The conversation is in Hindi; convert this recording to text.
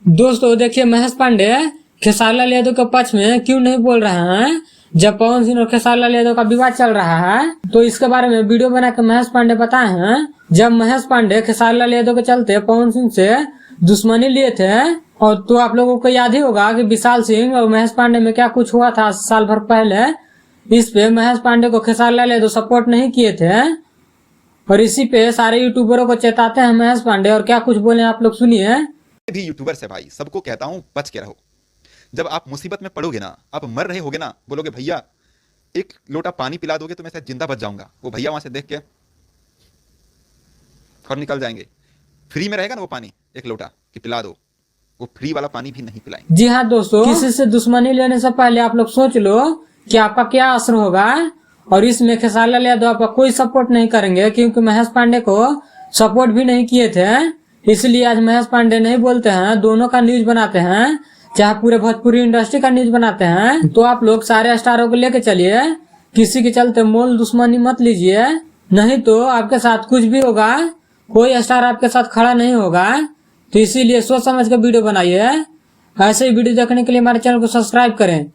दोस्तों देखिए, महेश पांडे खेसारी लाल यादव के पक्ष में क्यों नहीं बोल रहे हैं जब पवन सिंह और खेसारी लाल यादव का विवाद चल रहा है। तो इसके बारे में वीडियो बना के महेश पांडे बताए हैं। जब महेश पांडे खेसारी लाल यादव के चलते पवन सिंह से दुश्मनी लिए थे, और तो आप लोगों को याद ही होगा कि विशाल सिंह और महेश पांडे में क्या कुछ हुआ था साल भर पहले। इस पे महेश पांडे को खेसारी लाल यादव सपोर्ट नहीं किए थे, और इसी पे सारे यूट्यूबरों को चेताते हैं महेश पांडे। और क्या कुछ बोले आप लोग सुनिए। भी यूट्यूबर से भाई सबको कहता हूं, बच के रहो। जब आप मुसीबत में पड़ोगे ना, आप मर रहे होगे ना, बोलोगे भैया एक लोटा पानी पिला दोगे तो मैं शायद जिंदा बच जाऊंगा, वो भैया वहां से देख के और निकल जाएंगे। फ्री में रहेगा ना वो पानी, एक लोटा कि पिला दो, वो फ्री वाला पानी भी नहीं पिलाएंगे। जी हाँ दोस्तों, किसी से दुश्मनी लेने से पहले आप लोग सोच लो कि आपका क्या असर होगा। और इसमें खेसारी लाल यादव आपका कोई सपोर्ट नहीं करेंगे, क्योंकि महेश पांडे को सपोर्ट भी नहीं किए थे। इसलिए आज महेश पांडे नहीं बोलते हैं, दोनों का न्यूज बनाते हैं, चाहे पूरे भोजपुरी इंडस्ट्री का न्यूज बनाते हैं। तो आप लोग सारे स्टारों को लेके चलिए, किसी के चलते मोल दुश्मनी मत लीजिए, नहीं तो आपके साथ कुछ भी होगा, कोई स्टार आपके साथ खड़ा नहीं होगा। तो इसीलिए सोच समझ के वीडियो बनाइए। ऐसे ही वीडियो देखने के लिए हमारे चैनल को सब्सक्राइब करें।